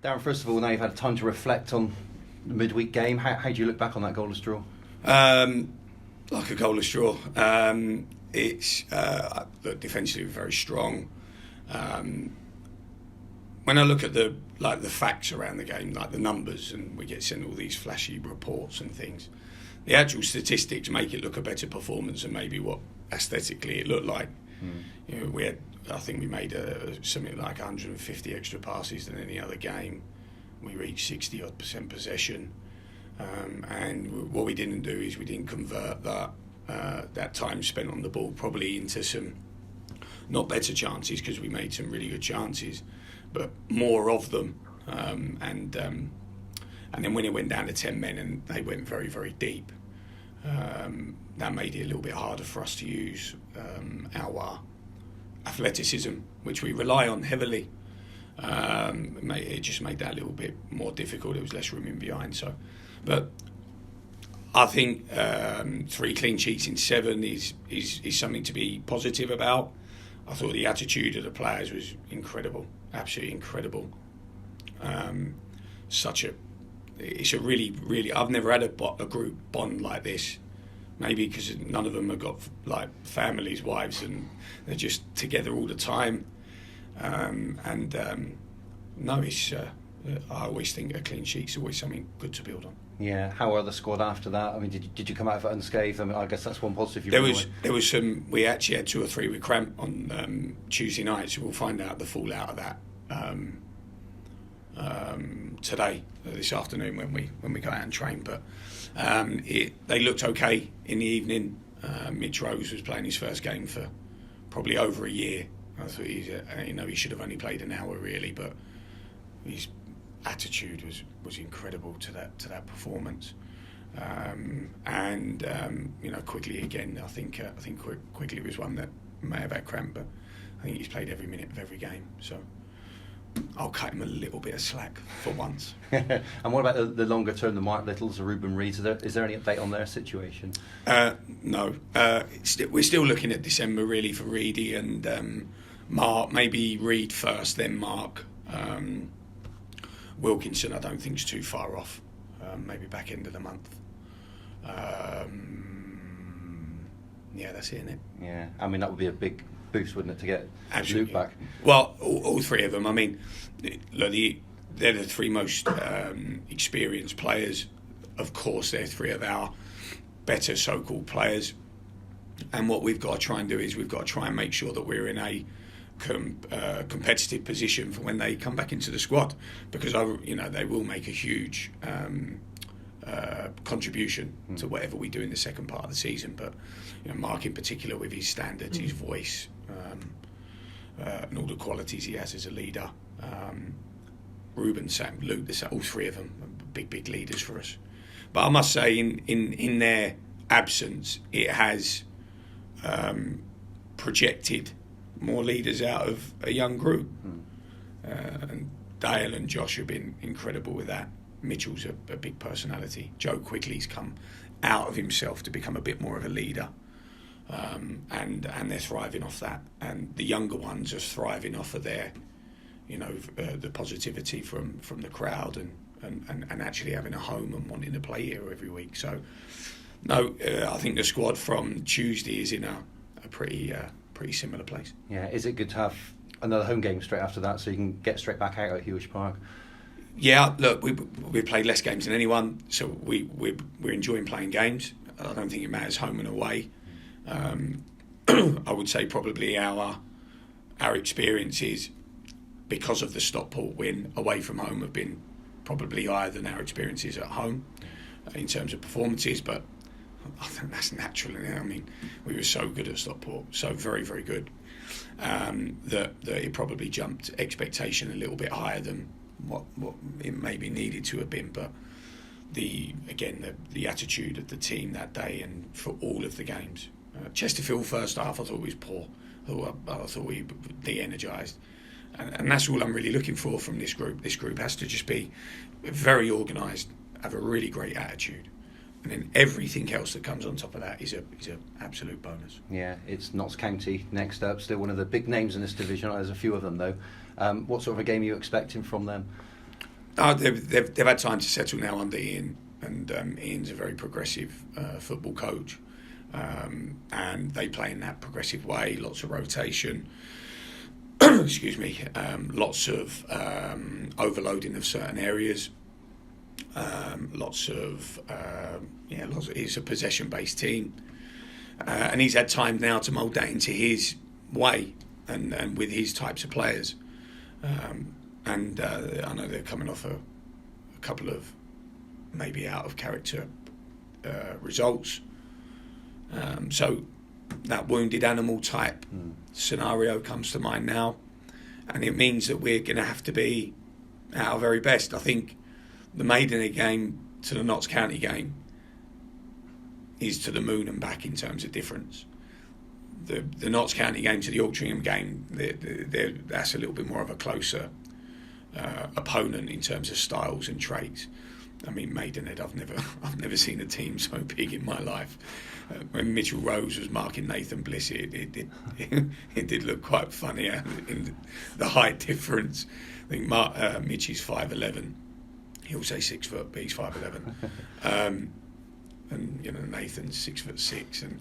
Darren, first of all, now you've had time to reflect on the midweek game. How do you look back on that goalless draw? Like a goalless draw. It's look, defensively very strong. When I look at the facts around the game, like the numbers, and we get sent all these flashy reports and things, the actual statistics make it look a better performance than maybe what aesthetically it looked like. You know, I think we made something like 150 extra passes than any other game. We reached 60% possession, and what we didn't do is we didn't convert that time spent on the ball probably into some not better chances, because we made some really good chances, but more of them. And then when it went down to 10 men and they went very, very deep, that made it a little bit harder for us to use our athleticism, which we rely on heavily. It just made that a little bit more difficult. There was less room in behind. But I think 3 clean sheets in 7 is something to be positive about. I thought the attitude of the players was incredible, absolutely incredible. It's a really I've never had a group bond like this. Maybe because none of them have got like families, wives, and they're just together all the time. No, it's. I always think a clean sheet's always something good to build on. Yeah. How are the squad after that? I mean, did you come out of it unscathed? I mean, I guess that's one positive. There was some. We actually had 2 or 3 with cramp on Tuesday night, so we'll find out the fallout of that today, this afternoon when we go out and train. But they looked okay in the evening. Mitch Rose was playing his first game for probably over a year. I thought he should have only played an hour really, but his attitude was incredible to that performance. Quickly again, I think Quigley was one that may have had cramp, but I think he's played every minute of every game. So I'll cut him a little bit of slack for once. And what about the longer term, the Mark Littles, the Ruben Reeds? Is there any update on their situation? No. We're still looking at December really for Reedy and Mark. Maybe Reed first, then Mark. Wilkinson, I don't think is too far off. Maybe back end of the month. Yeah, that's it, isn't it? Yeah, I mean that would be a big boost, wouldn't it, to get Luke back? Well, all 3 of them. I mean, they're the 3 most experienced players. Of course, they're 3 of our better so-called players. And what we've got to try and do is we've got to try and make sure that we're in a competitive position for when they come back into the squad, because they will make a huge contribution to whatever we do in the second part of the season. But Mark in particular, with his standards, his voice, and all the qualities he has as a leader. Ruben, Sam, Luke, all 3 of them are big leaders for us. But I must say, in their absence, it has projected more leaders out of a young group. And Dale and Josh have been incredible with that. Mitchell's a big personality. Joe Quigley's come out of himself to become a bit more of a leader. And they're thriving off that. And the younger ones are thriving off of their, the positivity from the crowd and actually having a home and wanting to play here every week. So, no, I think the squad from Tuesday is in a pretty similar place. Yeah, is it good to have another home game straight after that so you can get straight back out at Hewish Park? Yeah, look, we played less games than anyone, so we're enjoying playing games. I don't think it matters home and away. I would say probably our experiences, because of the Stockport win away from home, have been probably higher than our experiences at home in terms of performances, but I think that's natural. I mean, we were so good at Stockport, so very, very good, that it probably jumped expectation a little bit higher than what it maybe needed to have been. But the attitude of the team that day and for all of the games. Chesterfield first half I thought was poor. I thought we de-energised. And that's all I'm really looking for from this group. This group has to just be very organised, have a really great attitude. And then everything else that comes on top of that is a absolute bonus. Yeah, it's Notts County next up, still one of the big names in this division. There's a few of them though. What sort of a game are you expecting from them? They've had time to settle now under Ian, and Ian's a very progressive football coach, and they play in that progressive way. Lots of rotation. Excuse me. Lots of overloading of certain areas. Lots of it's a possession-based team, and he's had time now to mould that into his way and with his types of players. And I know they're coming off a couple of maybe out of character results. So that wounded animal type scenario comes to mind now, and it means that we're going to have to be at our very best. I think the Maidenhead game to the Notts County game is to the moon and back in terms of difference. The Notts County game to the Altrincham game, that's a little bit more of a closer opponent in terms of styles and traits. I mean, Maidenhead, I've never seen a team so big in my life. When Mitchell Rose was marking Nathan Bliss, it did look quite funny in the height difference. I think Mitch is 5'11". He'll say 6 foot, but he's 5'11". And Nathan's 6'6", and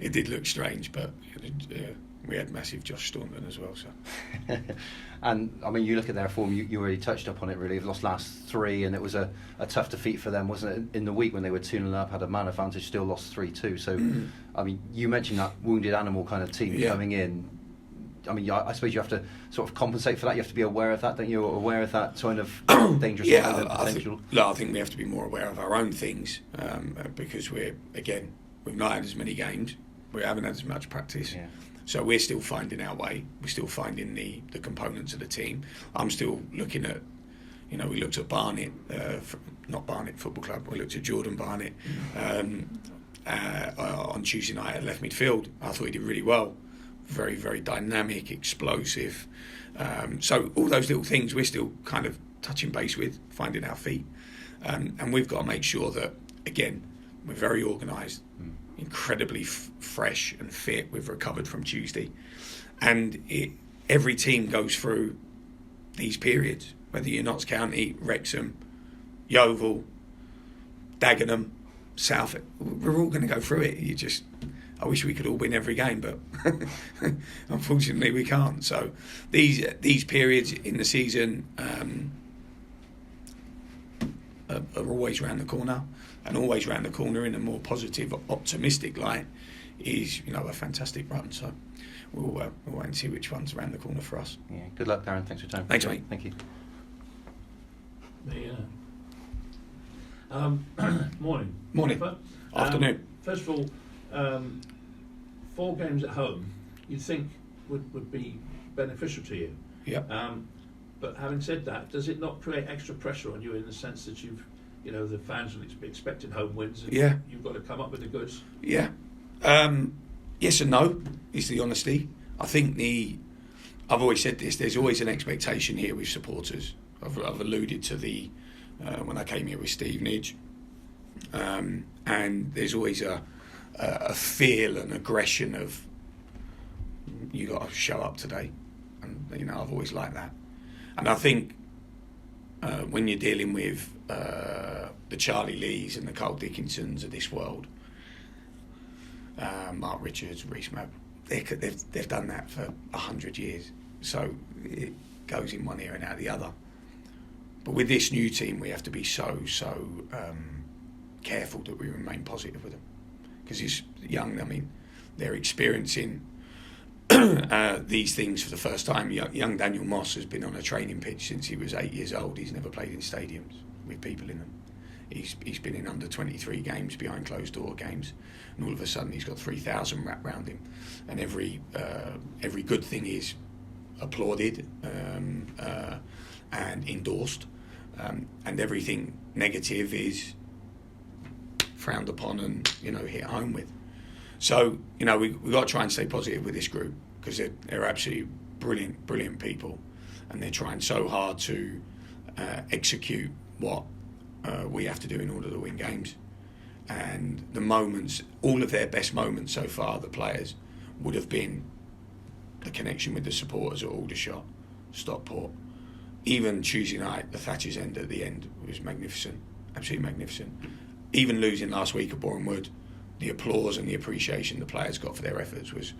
it did look strange, but we had massive Josh Staunton as well. So, and I mean, you look at their form. You already touched upon it. Really, they've lost last 3, and it was a tough defeat for them, wasn't it? In the week when they were 2-0 up, had a man advantage, still lost 3-2. So, I mean, you mentioned that wounded animal kind of team coming in. I mean, I suppose you have to sort of compensate for that. You have to be aware of that, don't you? Aware of that kind of dangerous potential. I think we have to be more aware of our own things because we've not had as many games. We haven't had as much practice. Yeah. So we're still finding our way. We're still finding the components of the team. I'm still looking at, we looked at Barnet, not Barnet Football Club. We looked at Jordan Barnet on Tuesday night at left midfield. I thought he did really well. Very, very dynamic, explosive. So all those little things we're still kind of touching base with, finding our feet. And we've got to make sure that, again, we're very organised, incredibly fresh and fit. We've recovered from Tuesday. And every team goes through these periods, whether you're Notts County, Wrexham, Yeovil, Dagenham, South. We're all going to go through it. I wish we could all win every game, but unfortunately we can't. So these periods in the season are always round the corner, and always round the corner in a more positive, optimistic light is a fantastic run. So we'll wait and see which one's around the corner for us. Yeah. Good luck, Darren. Thanks for your time. Thanks, mate. Thank you. Morning. Morning. Afternoon. First of all, 4 games at home, you'd think would be beneficial to you. Yeah. But having said that, does it not create extra pressure on you in the sense that the fans will be expecting home wins, and you've got to come up with the goods? Yeah. Yes and no is the honesty. I think I've always said this. There's always an expectation here with supporters. I've alluded to when I came here with Steve Nidge, and there's always a feel and aggression of you got to show up today, and I've always liked that. And I think when you're dealing with the Charlie Lees and the Carl Dickinsons of this world, Mark Richards, Reece Mabb, they've done that for 100 years, so it goes in one ear and out the other. But with this new team, we have to be so careful that we remain positive with them, because it's young. I mean, they're experiencing these things for the first time. Young Daniel Moss has been on a training pitch since he was 8 years old. He's never played in stadiums with people in them. He's been in under 23 games, behind closed door games, and all of a sudden he's got 3,000 wrapped around him, and every good thing is applauded and endorsed, and everything negative is frowned upon and hit home with. So we've got to try and stay positive with this group, because they're absolutely brilliant people, and they're trying so hard to execute what we have to do in order to win games. And the moments, all of their best moments so far, the players, would have been the connection with the supporters at Aldershot, Stockport, even Tuesday night, the Thatcher's End at the end was magnificent, absolutely magnificent. Even losing last week at Boreham Wood, the applause and the appreciation the players got for their efforts was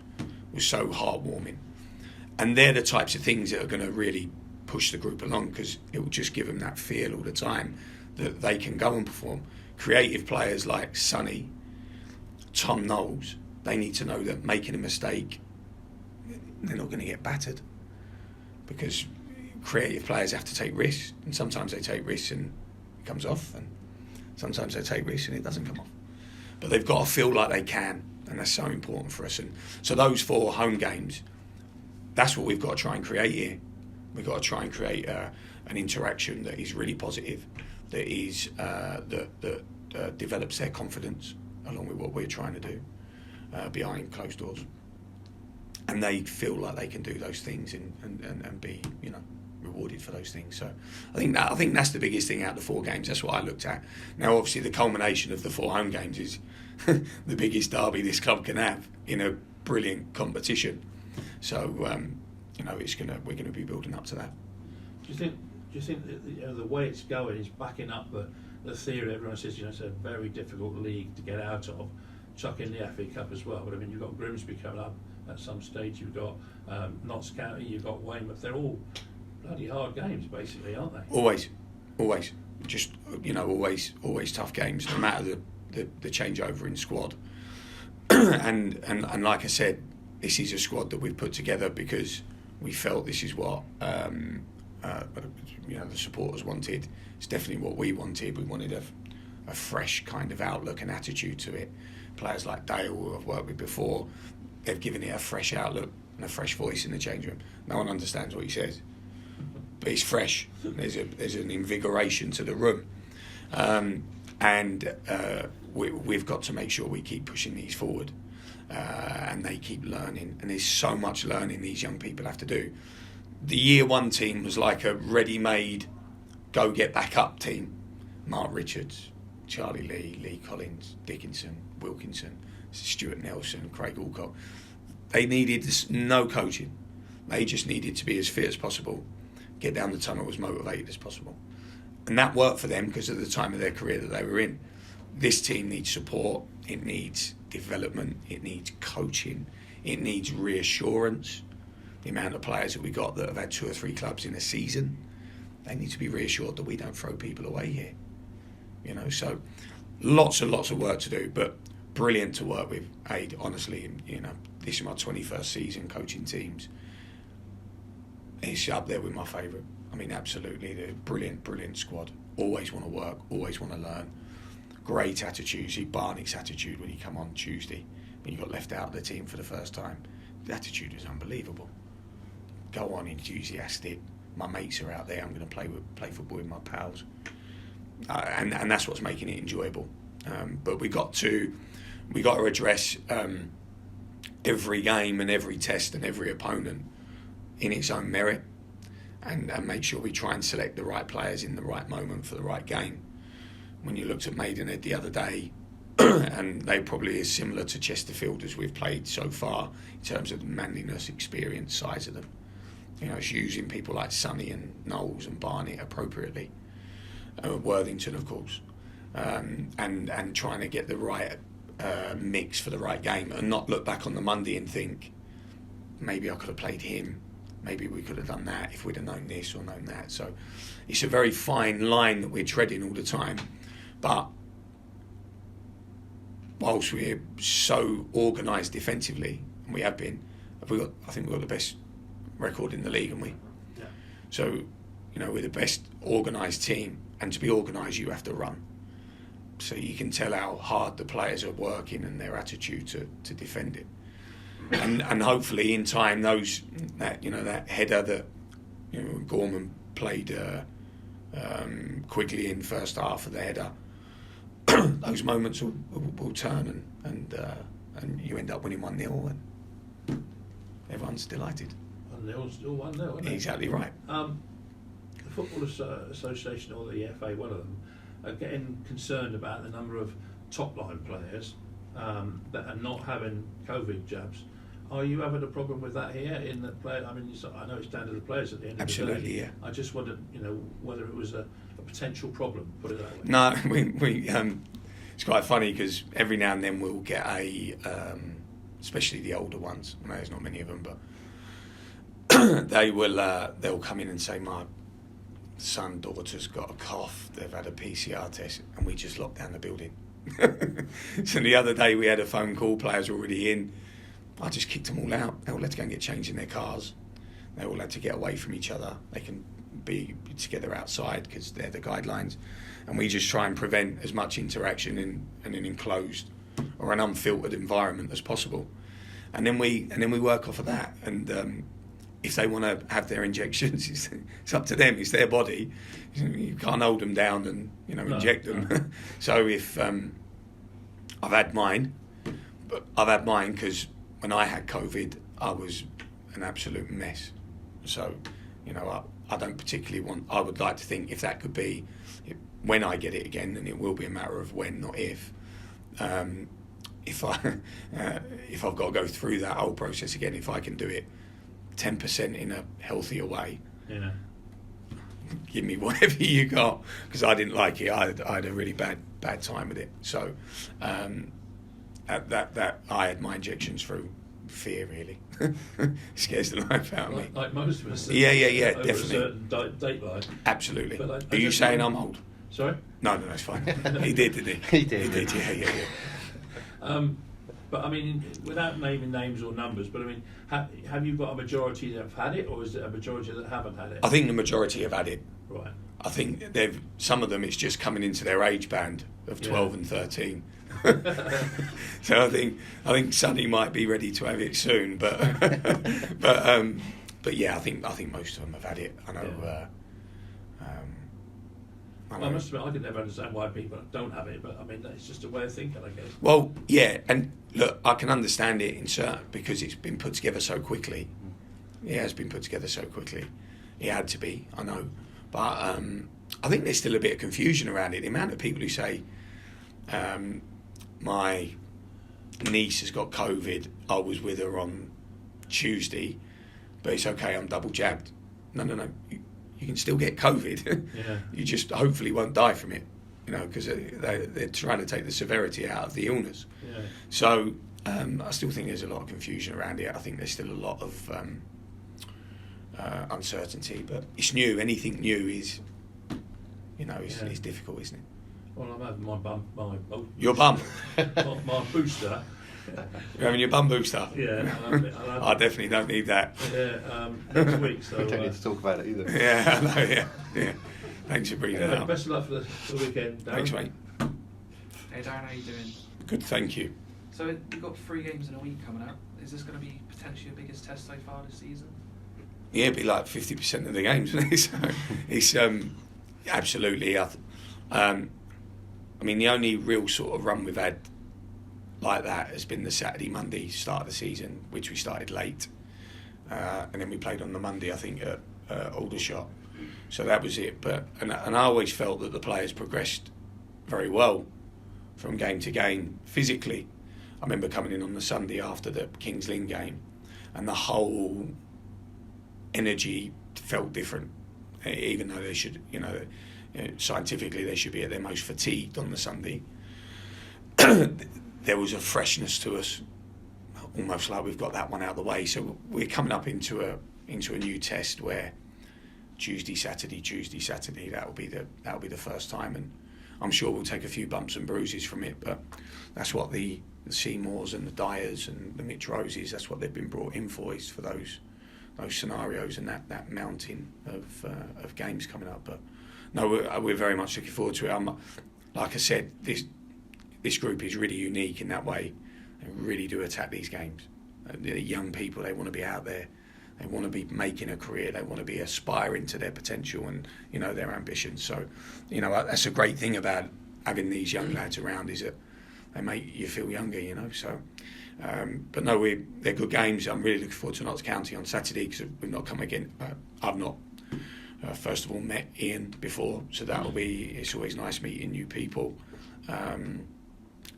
so heartwarming. And they're the types of things that are going to really push the group along, because it will just give them that feel all the time that they can go and perform. Creative players like Sonny, Tom Knowles, they need to know that making a mistake, they're not going to get battered, because creative players have to take risks, and sometimes they take risks and it comes off, and sometimes they take risks and it doesn't come off. But they've got to feel like they can, and that's so important for us. And so those 4 home games, that's what we've got to try and create here. We've got to try and create an interaction that is really positive, that is that develops their confidence along with what we're trying to do behind closed doors, and they feel like they can do those things and be, you know, rewarded for those things. So I think that's the biggest thing out of the 4 games. That's what I looked at. Now, obviously, the culmination of the 4 home games is the biggest derby this club can have in a brilliant competition. So you know, we're gonna be building up to that. Do you think that, you know, the way it's going is backing up the theory? Everyone says, you know, it's a very difficult league to get out of. Chuck in the FA Cup as well, but I mean, you've got Grimsby coming up at some stage. You've got Notts County. You've got Weymouth. They're all bloody hard games, basically, aren't they? Always. Just, you know, always tough games, no matter the changeover in squad. and like I said, this is a squad that we've put together because we felt this is what you know, the supporters wanted. It's definitely what we wanted. We wanted a fresh kind of outlook and attitude to it. Players like Dale, who I've worked with before, they've given it a fresh outlook and a fresh voice in the change room. No one understands what he says, but he's fresh. There's an invigoration to the room, and we've got to make sure we keep pushing these forward, and they keep learning. And there's so much learning these young people have to do. The year 1 team was like a ready-made, go get back up team. Mark Richards, Charlie Lee Collins, Dickinson, Wilkinson, Stuart Nelson, Craig Alcock. They needed no coaching. They just needed to be as fit as possible, get down the tunnel as motivated as possible. And that worked for them because of the time of their career that they were in. This team needs support, it needs development, it needs coaching, it needs reassurance. The amount of players that we got that have had 2 or 3 clubs in a season, they need to be reassured that we don't throw people away here. You know, so lots and lots of work to do, but brilliant to work with Aid, honestly. You know, this is my 21st season coaching teams. It's up there with my favourite. I mean, absolutely, they're brilliant squad. Always want to work, always want to learn. Great attitude. See Barney's attitude when you come on Tuesday, when you got left out of the team for the first time. The attitude was unbelievable. Go on, enthusiastic. My mates are out there. I'm going to play football with my pals, and that's what's making it enjoyable. But we got to address every game and every test and every opponent in its own merit, and make sure we try and select the right players in the right moment for the right game. When you looked at Maidenhead the other day, and they probably is similar to Chesterfield as we've played so far in terms of the manliness, experience, size of them. You know, it's using people like Sonny and Knowles and Barnett appropriately. Worthington, of course, and trying to get the right mix for the right game, and not look back on the Monday and think, maybe I could have played him, maybe we could have done that if we'd have known this or known that. So it's a very fine line that we're treading all the time. But whilst we're so organised defensively, and we have been, I think we've got the best record in the league, haven't we? Yeah. So, you know, we're the best organised team, and to be organised you have to run. So you can tell how hard the players are working and their attitude to defend it. And hopefully in time that header that, you know, Gorman played Quigley in first half of the header, those moments will turn and you end up winning 1-0 and everyone's delighted. 1-0, still 1-0, isn't it? Exactly right. The Football Association, or the FA, one of them, are getting concerned about the number of top-line players that are not having COVID jabs. Are you having a problem with that here in the play? I mean, I know it's down to the players at the end of the day. Absolutely, yeah. I just wondered, whether it was a potential problem. Put it that way. No, we it's quite funny because every now and then we'll get especially the older ones. I know there's not many of them, but they'll come in and say, my son, daughter's got a cough. They've had a PCR test, and we just lock down the building. So the other day we had a phone call. Players were already in. I just kicked them all out. They all had to go and get changed in their cars. They all had to get away from each other. They can be together outside because they're the guidelines, and we just try and prevent as much interaction in an enclosed or an unfiltered environment as possible, and then we work off of that. And if they want to have their injections, it's up to them. It's their body. You can't hold them down and inject them. No. So if I've had mine because when I had COVID, I was an absolute mess. So I don't particularly want. I would like to think if that could be when I get it again, then it will be a matter of when, not if. If I've got to go through that whole process again, if I can do it 10% in a healthier way, give me whatever you got, because I didn't like it. I had a really bad time with it. So that I had my injections through fear, really. Scares the life out of me. Like most of us. Yeah, over definitely. A certain date line. Absolutely. But Are you saying I'm old? Sorry? No, it's fine. He did, didn't he? He did, yeah. But I mean, without naming names or numbers, but I mean, have you got a majority that have had it, or is it a majority that haven't had it? I think the majority have had it. Right. I think some of them, it's just coming into their age band of 12 and 13. So I think Sonny might be ready to have it soon, but yeah, I think most of them have had it. I know. Yeah. I must admit, I could never understand why people don't have it, but I mean, it's just a way of thinking, I guess. Well, yeah, and look, I can understand it in certain, because it's been put together so quickly. It has been put together so quickly. It had to be, I know. But I think there's still a bit of confusion around it. The amount of people who say, my niece has got COVID, I was with her on Tuesday, but it's okay, I'm double jabbed. No. You can still get COVID. Yeah. You just hopefully won't die from it, because they're trying to take the severity out of the illness. Yeah. So I still think there's a lot of confusion around it. I think there's still a lot of uncertainty, but it's new. Anything new is, is difficult, isn't it? Well, I'm having my bum. Your bum? my booster. You're having your bum booster? Yeah. I definitely don't need that. Yeah, next week. So We don't need to talk about it either. Yeah, I know, yeah. Thanks for bringing that up. Best of luck for the weekend, Darren. Thanks, mate. Hey Darren, how you doing? Good, thank you. So you've got 3 games in a week coming up. Is this going to be potentially your biggest test so far this season? Yeah, it'd be like 50% of the games. So it's absolutely. I mean, the only real sort of run we've had like that has been the Saturday, Monday start of the season, which we started late, and then we played on the Monday, I think, at Aldershot. So that was it. But and I always felt that the players progressed very well from game to game physically. I remember coming in on the Sunday after the Kings Lynn game, and the whole energy felt different, even though they should, scientifically they should be at their most fatigued on the Sunday. There was a freshness to us, almost like we've got that one out of the way. So we're coming up into a new test where Tuesday, Saturday, that'll be the first time, and I'm sure we'll take a few bumps and bruises from it. But that's what the Seymours and the Dyers and the Mitch Roses, that's what they've been brought in for, is for those scenarios and that mountain of games coming up. But no, we're very much looking forward to it. Like I said, this group is really unique in that way. They really do attack these games. The young people, they want to be out there. They want to be making a career. They want to be aspiring to their potential and their ambitions. So, that's a great thing about having these young lads around, is that they make you feel younger. So, but no, they're good games. I'm really looking forward to Notts County on Saturday, because we've not come again. I've not. First of all, met Ian before, so it's always nice meeting new people.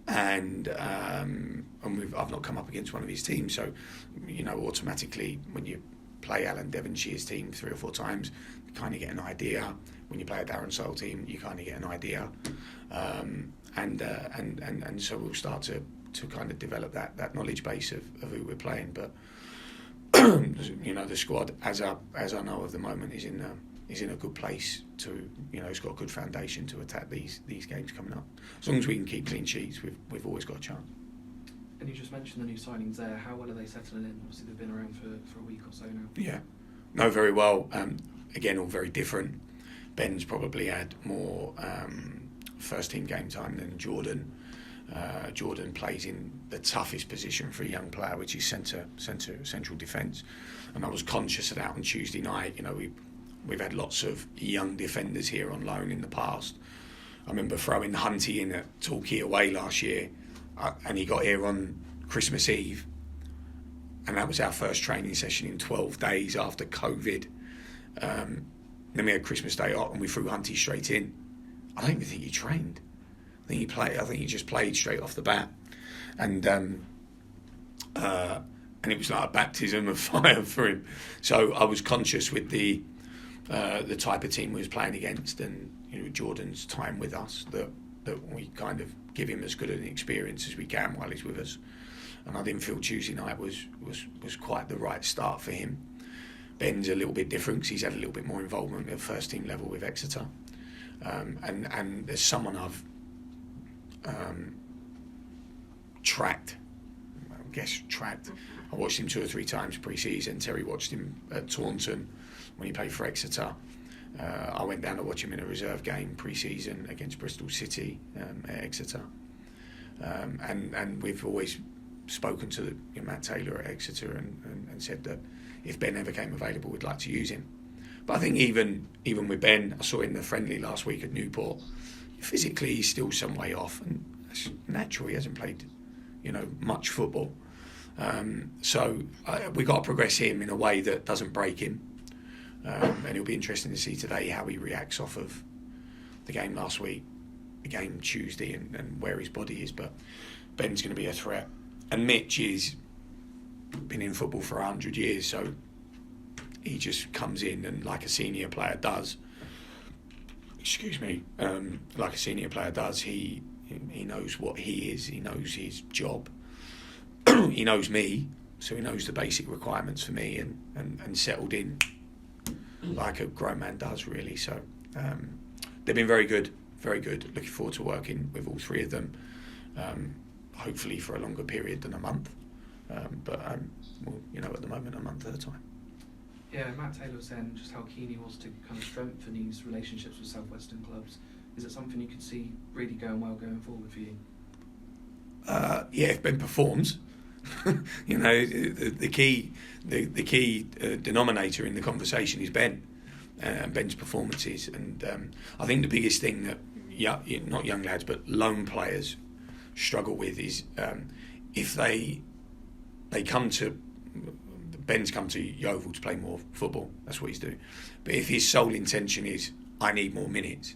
and I've not come up against one of his teams, so automatically when you play Alan Devonshire's team 3 or 4 times, you kind of get an idea. When you play a Darren Sarll team, you kind of get an idea, and so we'll start to kind of develop that knowledge base of who we're playing. But the squad, as I know of the moment, is in a good place to, it's got a good foundation to attack these games coming up. As long as we can keep clean sheets, we've always got a chance. And you just mentioned the new signings there. How well are they settling in? Obviously, they've been around for a week or so now. Yeah, no, very well. Again, all very different. Ben's probably had more first team game time than Jordan. Jordan plays in the toughest position for a young player, which is central defence. And I was conscious of that on Tuesday night. We've had lots of young defenders here on loan in the past. I remember throwing Hunty in at Torquay away last year, and he got here on Christmas Eve, and that was our first training session in 12 days after COVID. Then we had Christmas Day off, and we threw Hunty straight in. I don't even think he trained. I think he just played straight off the bat, and it was like a baptism of fire for him. So I was conscious with the type of team we was playing against, and Jordan's time with us, that we kind of give him as good an experience as we can while he's with us. And I didn't feel Tuesday night was quite the right start for him. Ben's a little bit different because he's had a little bit more involvement at first team level with Exeter, and there's someone I've tracked. I watched him 2 or 3 times pre-season. Terry watched him at Taunton when he played for Exeter. I went down to watch him in a reserve game pre-season against Bristol City at Exeter. And we've always spoken to Matt Taylor at Exeter and said that if Ben ever came available, we'd like to use him. But I think even with Ben, I saw in the friendly last week at Newport, physically he's still some way off, and that's natural. He hasn't played, much football. So we've got to progress him in a way that doesn't break him. And it'll be interesting to see today how he reacts off of the game last week, the game Tuesday, and where his body is. But Ben's going to be a threat. And Mitch has been in football for 100 years, so he just comes in and, like a senior player does, he knows what he is, he knows his job, he knows me, so he knows the basic requirements for me, and settled in like a grown man does, really. So they've been very good. Looking forward to working with all 3 of them, hopefully for a longer period than a month. But at the moment, a month at a time. Yeah, Matt Taylor was saying just how keen he was to kind of strengthen these relationships with southwestern clubs. Is it something you could see really going well going forward for you? Yeah, if Ben performs. the key denominator in the conversation is Ben and Ben's performances. And I think the biggest thing that not young lads but loan players struggle with is if they come to Ben's come to Yeovil to play more football. That's what he's doing. But if his sole intention is I need more minutes,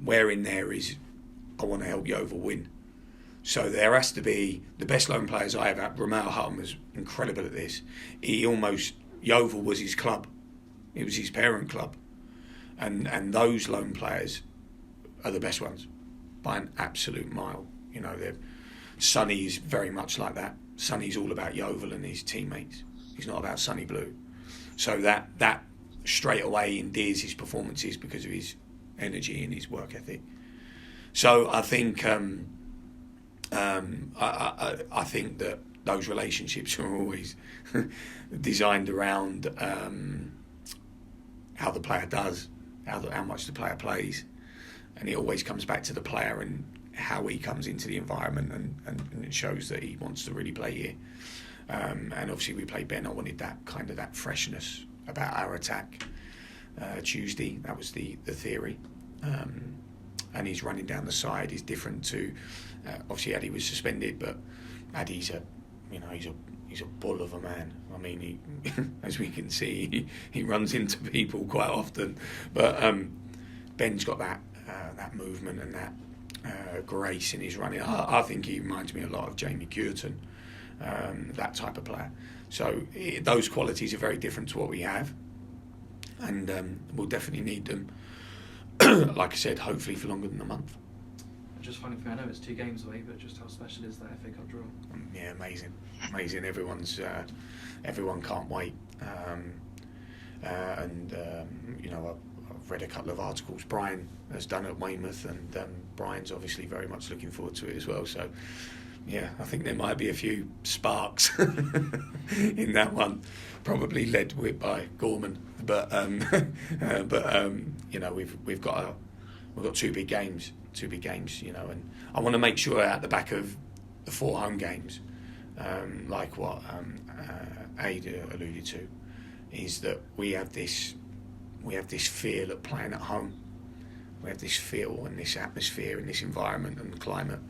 where in there is I want to help Yeovil win. So there has to be the best loan players I have. Ramal Hutton was incredible at this. Yeovil was his club. It was his parent club. And those loan players are the best ones by an absolute mile. Sonny is very much like that. Sonny's all about Yeovil and his teammates. He's not about Sonny Blue. So that straight away endears his performances because of his energy and his work ethic. So I think I think that those relationships are always designed around how the player does, how much the player plays, and it always comes back to the player and how he comes into the environment, and it shows that he wants to really play here. And obviously we played Ben. I wanted that freshness about our attack. Tuesday, that was the theory. And he's running down the side is different to obviously Addy was suspended, but Addy's he's a bull of a man. I mean, he, as we can see, he runs into people quite often. But Ben's got that movement and grace in his running. I think he reminds me a lot of Jamie Cureton, that type of player. So those qualities are very different to what we have, and we'll definitely need them. Like I said, hopefully for longer than a month. Just funny thing, I know it's 2 games away, but just how special is that FA Cup draw? Yeah, amazing. Everyone can't wait. You know, I've read a couple of articles Brian has done at Weymouth, and Brian's obviously very much looking forward to it as well. So, yeah, I think there might be a few sparks in that one, probably led by Gorman. But you know, we've got 2 big games. You know, and I want to make sure at the back of the 4 home games, like what Ada alluded to, is that we have this feel of playing at home. We have this feel and this atmosphere and this environment and climate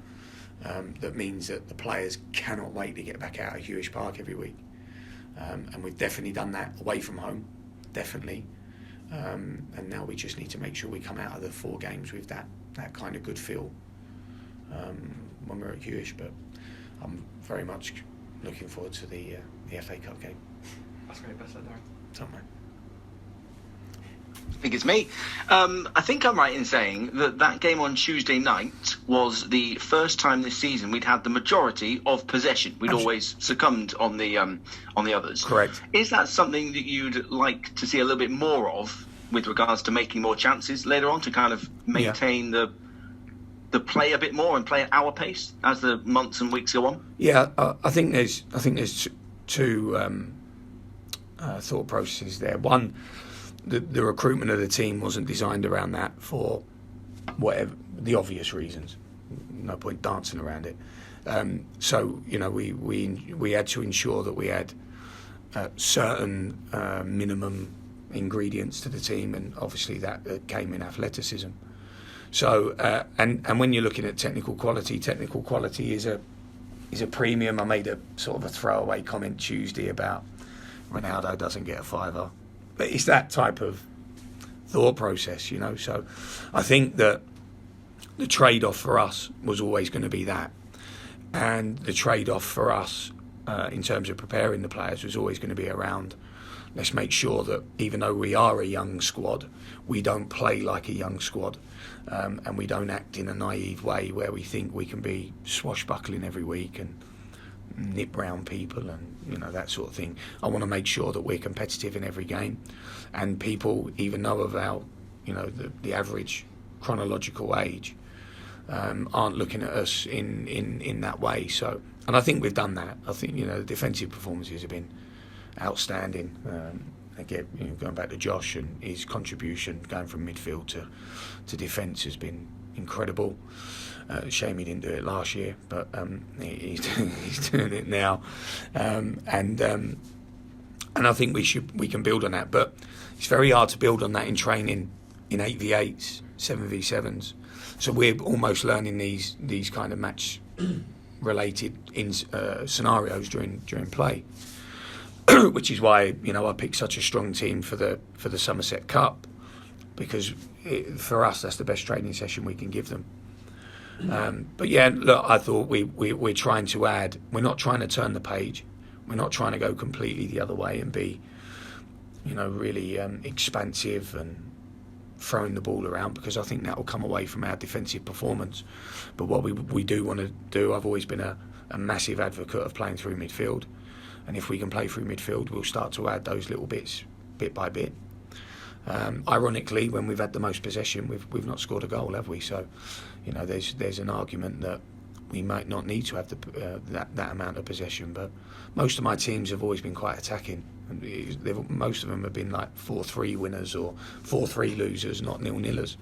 that means that the players cannot wait to get back out of Hewish Park every week. And we've definitely done that away from home, definitely. And now we just need to make sure we come out of the 4 games with that kind of good feel when we're at Hewish. But I'm very much looking forward to the FA Cup game. That's great. Best luck, Darren. Top man. I think it's me. I think I'm right in saying that game on Tuesday night was the first time this season we'd had the majority of possession. We'd always succumbed on the others. Correct. Is that something that you'd like to see a little bit more of with regards to making more chances later on, to kind of maintain the play a bit more and play at our pace as the months and weeks go on? Yeah, I think there's 2 thought processes there. One, the recruitment of the team wasn't designed around that for whatever the obvious reasons. No point dancing around it. So you know, we had to ensure that we had certain minimum ingredients to the team, and obviously that came in athleticism. So and when you're looking at technical quality is a premium. I made a sort of a throwaway comment Tuesday about Ronaldo doesn't get a fiver. But it's that type of thought process, you know. So I think that the trade-off for us was always going to be that. And the trade-off for us in terms of preparing the players was always going to be around, let's make sure that even though we are a young squad, we don't play like a young squad, and we don't act in a naive way where we think we can be swashbuckling every week and nip round people and, you know, that sort of thing. I want to make sure that we're competitive in every game, and people, even though of our, you know, the average chronological age, aren't looking at us in that way. So, and I think we've done that. I think, you know, the defensive performances have been outstanding. Again, you know, going back to Josh and his contribution going from midfield to defence has been incredible. Shame he didn't do it last year, but he's doing it now, and I think we can build on that. But it's very hard to build on that in training in 8v8s, 7v7s. So we're almost learning these kind of match related scenarios during play, which is why, you know, I picked such a strong team for the Somerset Cup, because for us that's the best training session we can give them. But yeah, look, I thought we're trying to add. We're not trying to turn the page. We're not trying to go completely the other way and be, you know, really expansive and throwing the ball around, because I think that will come away from our defensive performance. But what we do want to do, I've always been a massive advocate of playing through midfield, and if we can play through midfield, we'll start to add those little bits bit by bit. Ironically, when we've had the most possession, we've not scored a goal, have we? So, you know, there's an argument that we might not need to have that amount of possession. But most of my teams have always been quite attacking. Most of them have been like 4-3 winners or 4-3 losers, not 0-0ers.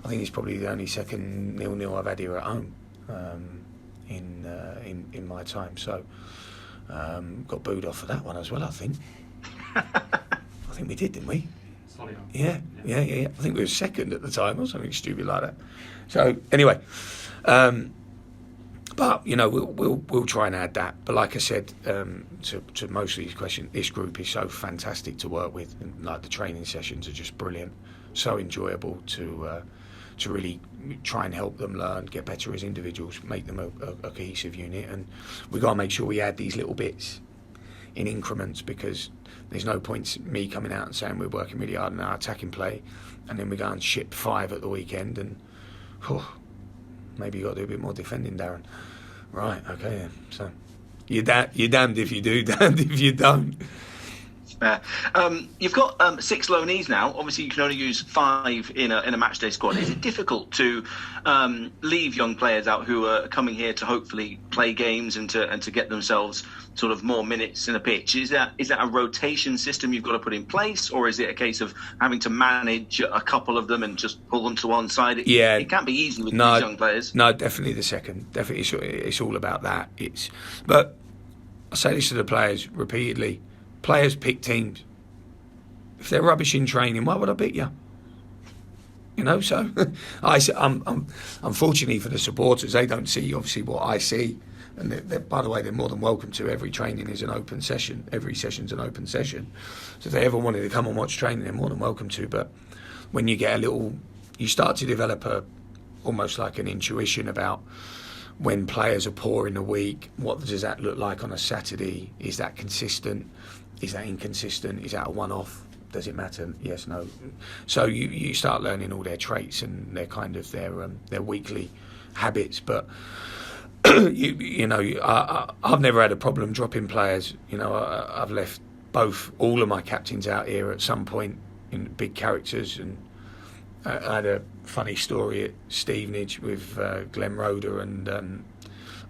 I think it's probably the only second 0-0 I've had here at home in my time. So got booed off for that one as well, I think. I think we did, didn't we? Yeah. I think we were second at the time or something stupid like that. So anyway, but you know, we'll try and add that. But like I said, to most of these questions, this group is so fantastic to work with, and like the training sessions are just brilliant, so enjoyable to to really try and help them learn, get better as individuals, make them a cohesive unit. And we've got to make sure we add these little bits in increments, because there's no point me coming out and saying we're working really hard on our attacking play and then we go and ship 5 at the weekend and maybe you've got to do a bit more defending, Darren. Right, okay then. So you're damned if you do, damned if you don't. You've got 6 loanees now. Obviously, you can only use 5 in a matchday squad. Is it difficult to leave young players out who are coming here to hopefully play games and to get themselves sort of more minutes in a pitch? Is that a rotation system you've got to put in place, or is it a case of having to manage a couple of them and just pull them to one side? It can't be easy with these young players. No, definitely the second. Definitely, it's all about that. But I say this to the players repeatedly. Players pick teams. If they're rubbish in training, why would I pick you? You know, so I'm unfortunately for the supporters, they don't see obviously what I see. And by the way, they're more than welcome to. Every training is an open session. Every session's an open session. So if they ever wanted to come and watch training, they're more than welcome to. But when you get you start to develop almost like an intuition about when players are poor in a week, what does that look like on a Saturday? Is that consistent? Is that inconsistent? Is that a one-off? Does it matter? Yes, no. So you start learning all their traits and their kind of their weekly habits. But I've never had a problem dropping players. You know, I've left all of my captains out here at some point in big characters, and I had a funny story at Stevenage with Glenn Roeder, and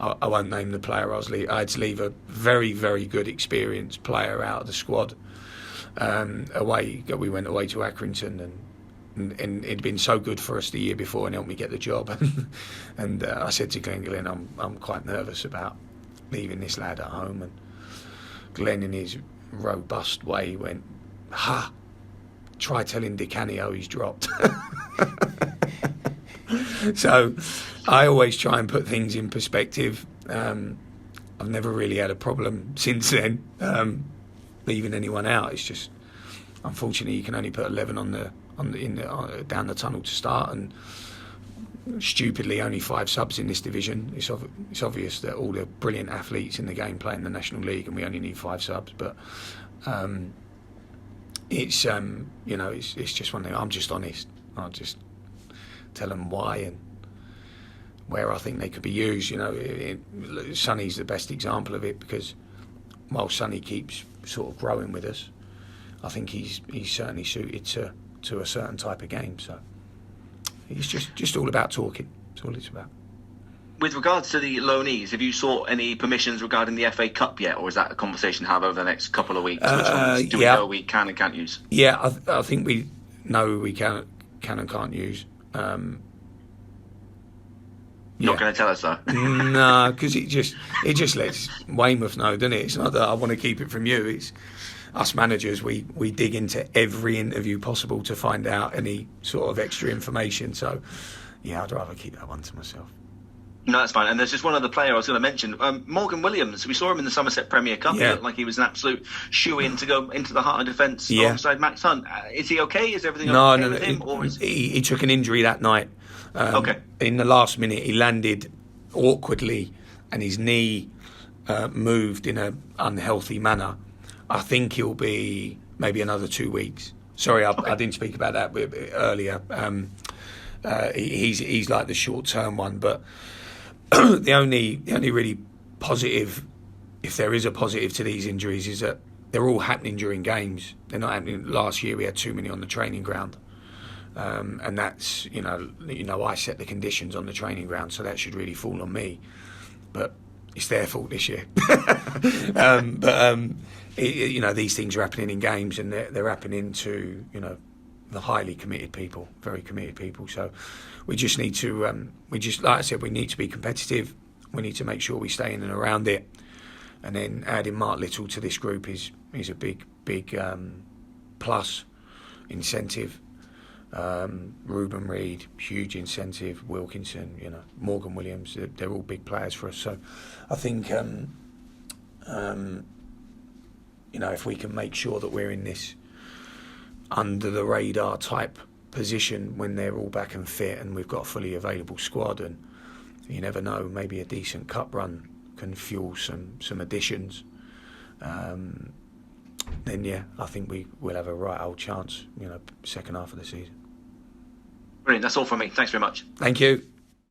I won't name the player. I had to leave a very, very good, experienced player out of the squad away. We went away to Accrington, and it'd been so good for us the year before and helped me get the job. And I said to Glenn, I'm quite nervous about leaving this lad at home. And Glenn, in his robust way, went, try telling Di Canio he's dropped. So I always try and put things in perspective. I've never really had a problem since then leaving anyone out. It's just, unfortunately, you can only put 11 down the tunnel to start, and stupidly only 5 subs in this division. It's obvious that all the brilliant athletes in the game play in the National League, and we only need 5 subs. But it's it's just one thing. I'm just honest. I'll just tell them why and where I think they could be used. You know, Sonny's the best example of it, because while Sonny keeps sort of growing with us, I think he's certainly suited to a certain type of game. So it's just all about talking. That's all it's about. With regards to the loanees, have you sought any permissions regarding the FA Cup yet, or is that a conversation to have over the next couple of weeks? Which ones do we know we can and can't use? Yeah, I think we know we can and can't use. You're not going to tell us that? No, because it just lets Weymouth know, doesn't it? It's not that I want to keep it from you. It's us managers, we dig into every interview possible to find out any sort of extra information. So, yeah, I'd rather keep that one to myself. No, that's fine. And there's just one other player I was going to mention. Morgan Williams, we saw him in the Somerset Premier Cup. Yeah. He looked like he was an absolute shoe-in to go into the heart of defence alongside Max Hunt. Is he okay? Is everything okay with him? Or he took an injury that night. Okay. In the last minute, he landed awkwardly and his knee moved in an unhealthy manner. I think he'll be maybe another 2 weeks. Sorry, I didn't speak about that earlier. He's like the short-term one, but the only really positive, if there is a positive to these injuries, is that they're all happening during games. They're not happening. Last year we had too many on the training ground, and that's you know I set the conditions on the training ground, so that should really fall on me. But it's their fault this year. These things are happening in games, and they're happening to the highly committed people, very committed people. So we just need to, like I said, we need to be competitive. We need to make sure we stay in and around it. And then adding Mark Little to this group is a big plus incentive. Ruben Reid, huge incentive. Wilkinson, Morgan Williams, they're all big players for us. So I think, if we can make sure that we're in this under the radar type position when they're all back and fit and we've got a fully available squad, and you never know, maybe a decent cup run can fuel some additions. Then yeah, I think we will have a right old chance, second half of the season. Brilliant, that's all from me. Thanks very much. Thank you.